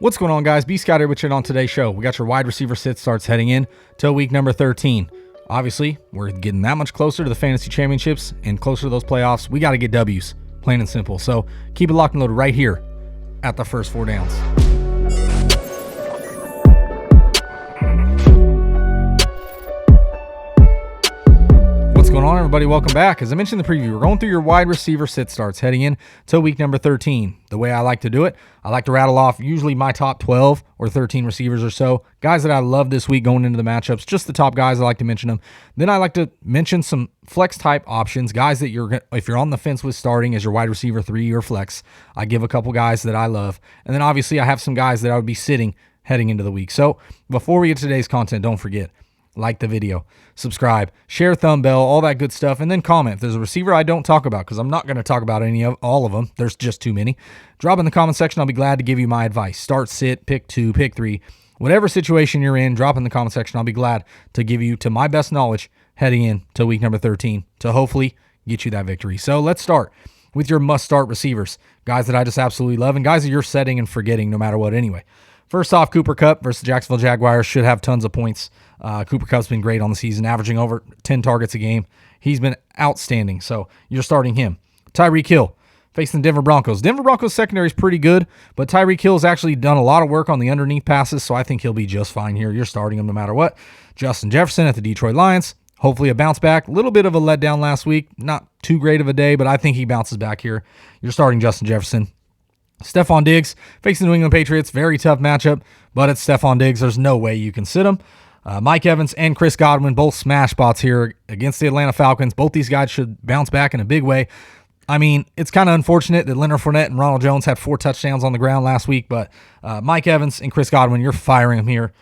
What's going on, guys? B Scott here with you on today's show. We got your wide receiver sit starts heading in to week number 13. Obviously, we're getting that much closer to the fantasy championships and closer to those playoffs. We got to get W's, plain and simple. So keep it locked and loaded right here at the first four downs. What's going on, everybody? Welcome back. As I mentioned in the preview, we're going through your wide receiver sit starts heading in to week number 13. The way I like to do it, I like to rattle off usually my top 12 or 13 receivers or so, guys that I love this week going into the matchups, just the top guys. I like to mention them. Then I like to mention some flex type options, guys that if you're on the fence with starting as your wide receiver 3 or flex, I give a couple guys that I love. And then obviously I have some guys that I would be sitting heading into the week. So before we get to today's content, don't forget, like the video, subscribe, share, thumb bell, all that good stuff, and then comment. If there's a receiver I don't talk about, because I'm not going to talk about all of them, there's just too many, drop in the comment section. I'll be glad to give you my advice. Start, sit, pick 2, pick 3, whatever situation you're in, drop in the comment section. I'll be glad to give you, to my best knowledge, heading in to week number 13 to hopefully get you that victory. So let's start with your must-start receivers, guys that I just absolutely love, and guys that you're setting and forgetting no matter what anyway. First off, Cooper Kupp versus the Jacksonville Jaguars should have tons of points. Cooper Kupp's been great on the season, averaging over 10 targets a game. He's been outstanding, so you're starting him. Tyreek Hill facing the Denver Broncos. Denver Broncos secondary is pretty good, but Tyreek Hill's actually done a lot of work on the underneath passes, so I think he'll be just fine here. You're starting him no matter what. Justin Jefferson at the Detroit Lions. Hopefully a bounce back. A little bit of a letdown last week. Not too great of a day, but I think he bounces back here. You're starting Justin Jefferson. Stephon Diggs facing the New England Patriots. Very tough matchup, but it's Stephon Diggs. There's no way you can sit him. Mike Evans and Chris Godwin, both smash spots here against the Atlanta Falcons. Both these guys should bounce back in a big way. I mean, it's kind of unfortunate that Leonard Fournette and Ronald Jones had 4 touchdowns on the ground last week, but Mike Evans and Chris Godwin, you're firing them here.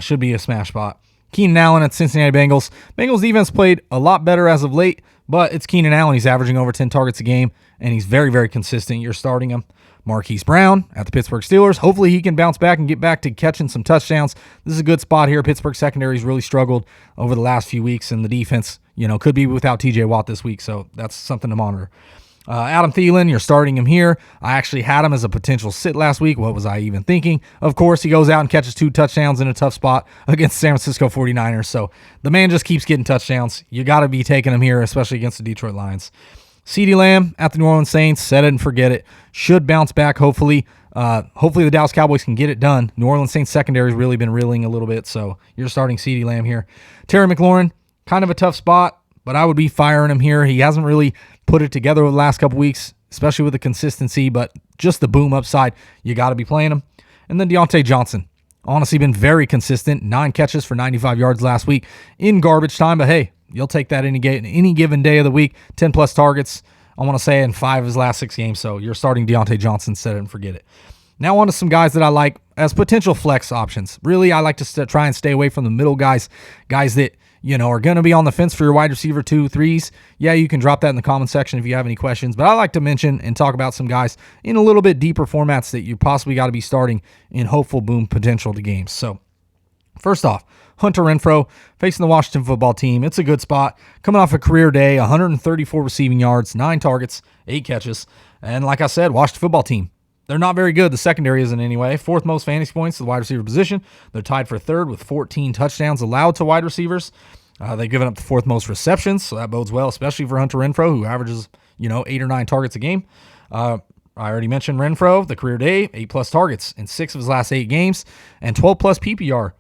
Should be a smash spot. Keenan Allen at Cincinnati Bengals. Bengals defense played a lot better as of late, but it's Keenan Allen. He's averaging over 10 targets a game, and he's very, very consistent. You're starting him. Marquise Brown at the Pittsburgh Steelers. Hopefully he can bounce back and get back to catching some touchdowns. This is a good spot here. Pittsburgh secondary's really struggled over the last few weeks, and the defense, could be without TJ Watt this week, so that's something to monitor. Adam Thielen, you're starting him here. I actually had him as a potential sit last week. What was I even thinking? Of course, he goes out and catches 2 touchdowns in a tough spot against San Francisco 49ers, so the man just keeps getting touchdowns. You got to be taking him here, especially against the Detroit Lions. CeeDee Lamb at the New Orleans Saints, set it and forget it. Should bounce back, hopefully. Hopefully the Dallas Cowboys can get it done. New Orleans Saints secondary has really been reeling a little bit, so you're starting CeeDee Lamb here. Terry McLaurin, kind of a tough spot, but I would be firing him here. He hasn't really put it together over the last couple weeks, especially with the consistency, but just the boom upside, you got to be playing him. And then Deontay Johnson. Honestly, been very consistent. 9 catches for 95 yards last week in garbage time, but hey, you'll take that any given day of the week. 10-plus targets, I want to say, in 5 of his last 6 games. So you're starting Deontay Johnson, set it and forget it. Now on to some guys that I like as potential flex options. Really, I like to try and stay away from the middle guys that are going to be on the fence for your wide receiver 2, 3s. Yeah, you can drop that in the comment section if you have any questions. But I like to mention and talk about some guys in a little bit deeper formats that you possibly got to be starting in hopeful boom potential to games. So first off, Hunter Renfrow facing the Washington football team. It's a good spot. Coming off a career day, 134 receiving yards, 9 targets, 8 catches. And like I said, Washington football team, they're not very good. The secondary isn't anyway. 4th most fantasy points to the wide receiver position. They're tied for 3rd with 14 touchdowns allowed to wide receivers. They've given up the 4th most receptions, so that bodes well, especially for Hunter Renfrow, who averages 8 or 9 targets a game. I already mentioned Renfrow, the career day, 8-plus targets in 6 of his last 8 games, and 12-plus PPR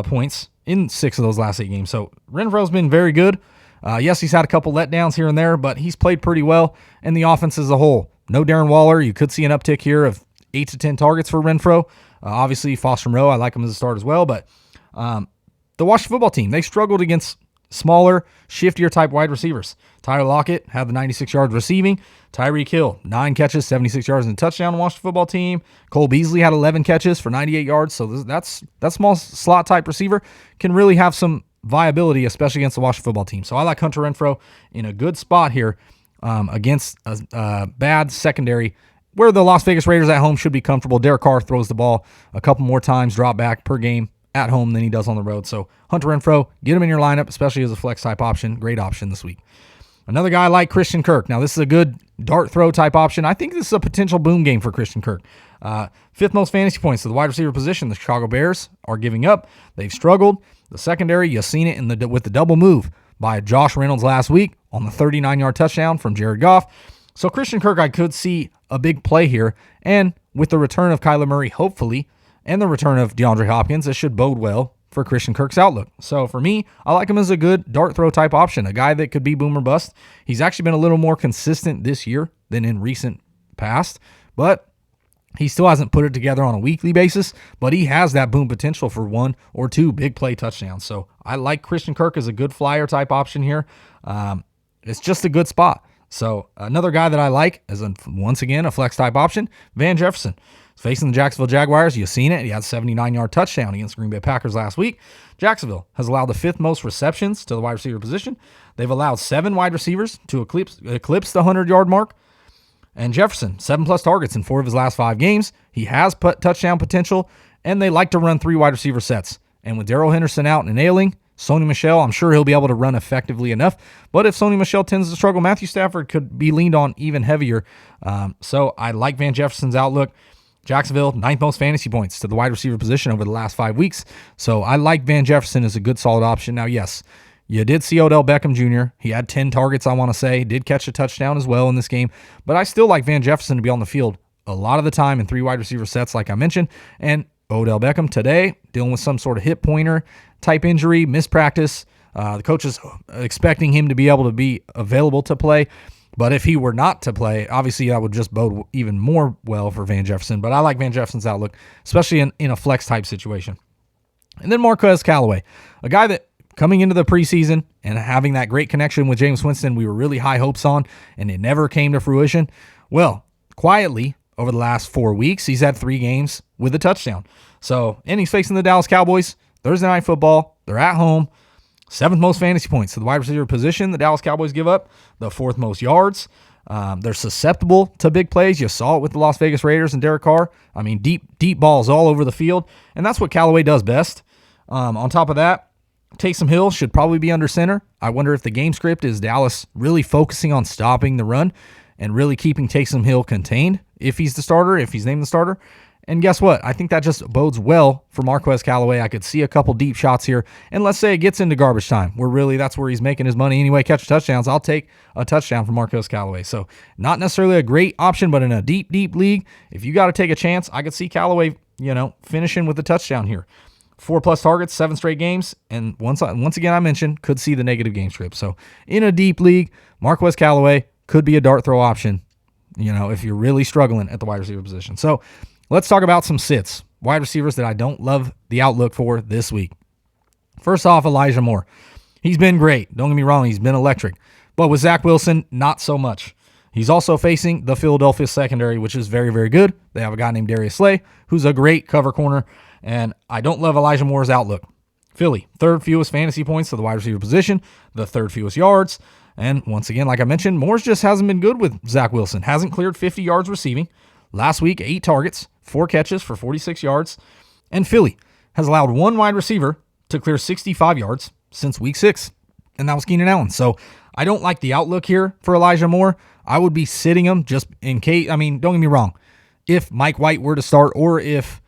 points in 6 of those last 8 games. So Renfro's been very good. Yes, he's had a couple letdowns here and there, but he's played pretty well. And the offense as a whole, no Darren Waller. You could see an uptick here of 8 to 10 targets for Renfrow. Obviously, Foster Moreau, I like him as a start as well. But the Washington football team, they struggled against smaller, shiftier type wide receivers. Tyler Lockett had the 96 yards receiving. Tyreek Hill, 9 catches, 76 yards and a touchdown on the Washington football team. Cole Beasley had 11 catches for 98 yards. So that small slot type receiver can really have some viability, especially against the Washington football team. So I like Hunter Renfrow in a good spot here against a bad secondary where the Las Vegas Raiders at home should be comfortable. Derek Carr throws the ball a couple more times, drop back per game at home than he does on the road. So Hunter Renfrow, get him in your lineup, especially as a flex type option. Great option this week. Another guy like Christian Kirk. Now, this is a good dart throw type option. I think this is a potential boom game for Christian Kirk. Fifth most fantasy points to the wide receiver position. The Chicago Bears are giving up. They've struggled. The secondary, you've seen it with the double move by Josh Reynolds last week on the 39-yard touchdown from Jared Goff. So Christian Kirk, I could see a big play here. And with the return of Kyler Murray, hopefully, and the return of DeAndre Hopkins, it should bode well for Christian Kirk's outlook. So for me, I like him as a good dart throw type option, a guy that could be boom or bust. He's actually been a little more consistent this year than in recent past, but he still hasn't put it together on a weekly basis, but he has that boom potential for one or two big play touchdowns. So I like Christian Kirk as a good flyer type option here. It's just a good spot. So another guy that I like is, once again, a flex type option, Van Jefferson. He's facing the Jacksonville Jaguars. You've seen it. He had a 79-yard touchdown against the Green Bay Packers last week. Jacksonville has allowed the fifth most receptions to the wide receiver position. They've allowed 7 wide receivers to eclipse the 100-yard mark. And Jefferson, 7+ targets in 4 of his last 5 games. He has touchdown potential, and they like to run 3 wide receiver sets. And with Darrell Henderson out and ailing, Sony Michel, I'm sure he'll be able to run effectively enough. But if Sony Michel tends to struggle, Matthew Stafford could be leaned on even heavier. So I like Van Jefferson's outlook. Jacksonville, 9th most fantasy points to the wide receiver position over the last 5 weeks. So I like Van Jefferson as a good, solid option. Now, yes, you did see Odell Beckham Jr. He had 10 targets, I want to say. Did catch a touchdown as well in this game. But I still like Van Jefferson to be on the field a lot of the time in 3 wide receiver sets, like I mentioned. And Odell Beckham today, dealing with some sort of hip pointer type injury, mispractice. The coach is expecting him to be able to be available to play. But if he were not to play, obviously that would just bode even more well for Van Jefferson. But I like Van Jefferson's outlook, especially in a flex type situation. And then Marquez Callaway, a guy that coming into the preseason and having that great connection with Jameis Winston, we were really high hopes on, and it never came to fruition. Well, quietly, over the last 4 weeks, he's had 3 games with a touchdown. And he's facing the Dallas Cowboys, Thursday Night Football. They're at home. 7th most fantasy points to the wide receiver position. The Dallas Cowboys give up the 4th most yards. They're susceptible to big plays. You saw it with the Las Vegas Raiders and Derek Carr. I mean, deep balls all over the field, and that's what Callaway does best. On top of that, Taysom Hill should probably be under center. I wonder if the game script is Dallas really focusing on stopping the run and really keeping Taysom Hill contained if he's the starter, if he's named the starter. And guess what? I think that just bodes well for Marquez Callaway. I could see a couple deep shots here. And let's say it gets into garbage time, where really that's where he's making his money anyway, catch touchdowns. I'll take a touchdown from Marquez Callaway. So not necessarily a great option, but in a deep league, if you got to take a chance, I could see Callaway, finishing with a touchdown here. 4+ targets, 7 straight games. And once again, I mentioned, could see the negative game script. So in a deep league, Marquez Callaway could be a dart throw option, if you're really struggling at the wide receiver position. So let's talk about some sits, wide receivers that I don't love the outlook for this week. First off, Elijah Moore. He's been great. Don't get me wrong, he's been electric. But with Zach Wilson, not so much. He's also facing the Philadelphia secondary, which is very, very good. They have a guy named Darius Slay, who's a great cover corner, and I don't love Elijah Moore's outlook. Philly, 3rd fewest fantasy points to the wide receiver position, the 3rd fewest yards. And once again, like I mentioned, Moore's just hasn't been good with Zach Wilson. Hasn't cleared 50 yards receiving. Last week, 8 targets, 4 catches for 46 yards. And Philly has allowed 1 wide receiver to clear 65 yards since week 6, and that was Keenan Allen. So I don't like the outlook here for Elijah Moore. I would be sitting him just in case. I mean, don't get me wrong. If Mike White were to start, or if,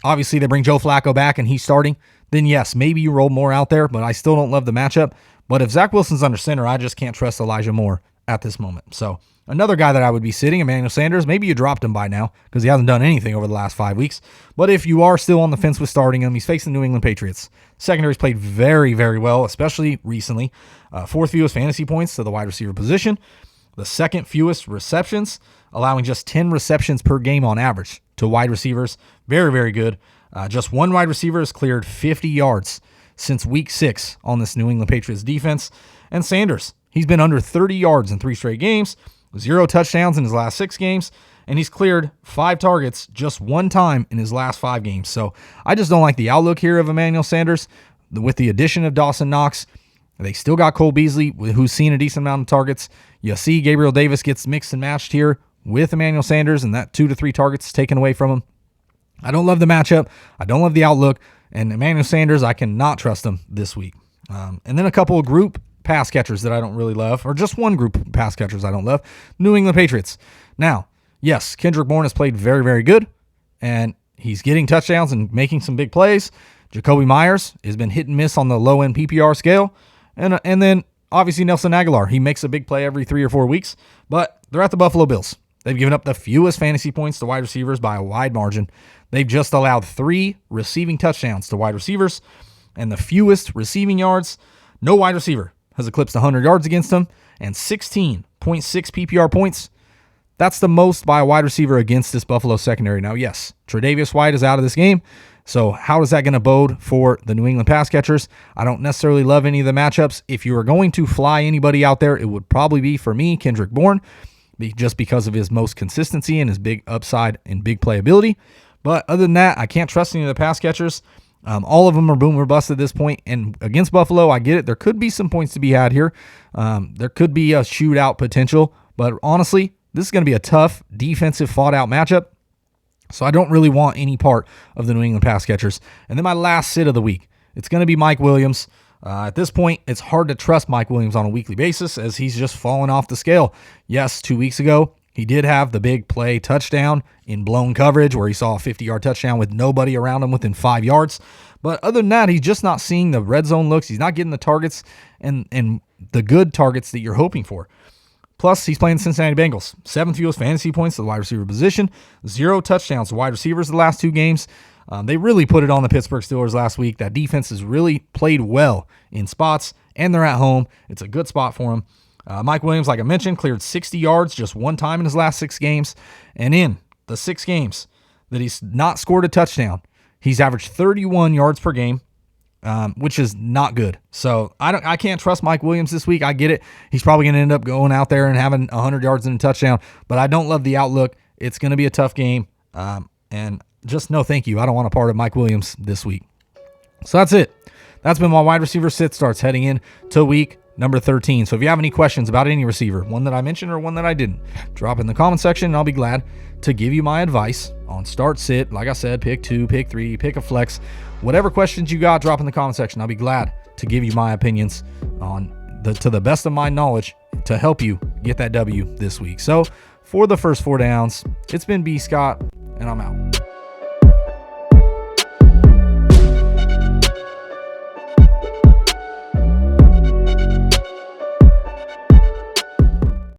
obviously they bring Joe Flacco back and he's starting, then yes, maybe you roll Moore out there, but I still don't love the matchup. But if Zach Wilson's under center, I just can't trust Elijah Moore at this moment. So another guy that I would be sitting, Emmanuel Sanders. Maybe you dropped him by now because he hasn't done anything over the last 5 weeks. But if you are still on the fence with starting him, he's facing the New England Patriots. Secondary's played very, very well, especially recently. 4th fewest fantasy points to the wide receiver position. The 2nd fewest receptions, allowing just 10 receptions per game on average to wide receivers. Very, very good. Just 1 wide receiver has cleared 50 yards since week 6 on this New England Patriots defense. And Sanders, he's been under 30 yards in 3 straight games, 0 touchdowns in his last 6 games, and he's cleared 5 targets just 1 time in his last 5 games. So I just don't like the outlook here of Emmanuel Sanders. With the addition of Dawson Knox, they still got Cole Beasley, who's seen a decent amount of targets. You see Gabriel Davis gets mixed and matched here with Emmanuel Sanders, and that 2 to 3 targets taken away from him. I don't love the matchup. I don't love the outlook. And Emmanuel Sanders, I cannot trust him this week. And then a couple of group pass catchers that I don't really love, or just one group of pass catchers I don't love. New England Patriots. Now, Yes, Kendrick Bourne has played very, very good, and he's getting touchdowns and making some big plays. Jacoby Myers has been hit and miss on the low-end PPR scale. And then, obviously, Nelson Aguilar. He makes a big play every 3 or 4 weeks, but they're at the Buffalo Bills. They've given up the fewest fantasy points to wide receivers by a wide margin. They've just allowed 3 receiving touchdowns to wide receivers and the fewest receiving yards. No wide receiver has eclipsed 100 yards against them, and 16.6 PPR points. That's the most by a wide receiver against this Buffalo secondary. Now, yes, Tre'Davious White is out of this game, so how is that going to bode for the New England pass catchers? I don't necessarily love any of the matchups. If you are going to fly anybody out there, it would probably be, for me, Kendrick Bourne, just because of his most consistency and his big upside and big playability. But other than that, I can't trust any of the pass catchers. All of them are boom or bust at this point. And against Buffalo, I get it. There could be some points to be had here. There could be a shootout potential. But honestly, this is going to be a tough, defensive, fought-out matchup. So I don't really want any part of the New England pass catchers. And then my last sit of the week, it's going to be Mike Williams. At this point, it's hard to trust Mike Williams on a weekly basis as he's just fallen off the scale. Yes, 2 weeks ago, he did have the big play touchdown in blown coverage where he saw a 50-yard touchdown with nobody around him within 5 yards. But other than that, he's just not seeing the red zone looks. He's not getting the targets and the good targets that you're hoping for. Plus, he's playing the Cincinnati Bengals. 7th fewest fantasy points to the wide receiver position. 0 touchdowns to wide receivers the last 2 games. They really put it on the Pittsburgh Steelers last week. That defense has really played well in spots, and they're at home. It's a good spot for him. Mike Williams, like I mentioned, cleared 60 yards just 1 time in his last 6 games. And in the 6 games that he's not scored a touchdown, he's averaged 31 yards per game, which is not good. So I can't trust Mike Williams this week. I get it. He's probably going to end up going out there and having 100 yards and a touchdown, but I don't love the outlook. It's going to be a tough game, and just no thank you. I don't want a part of Mike Williams this week. So that's it. That's been my wide receiver sit starts heading in to week number 13. So if you have any questions about any receiver, one that I mentioned or one that I didn't, drop in the comment section and I'll be glad to give you my advice on start sit. Like I said, pick 2, pick 3, pick a flex. Whatever questions you got, drop in the comment section. I'll be glad to give you my opinions on to the best of my knowledge to help you get that W this week. So for the first 4 downs, it's been B. Scott, and I'm out.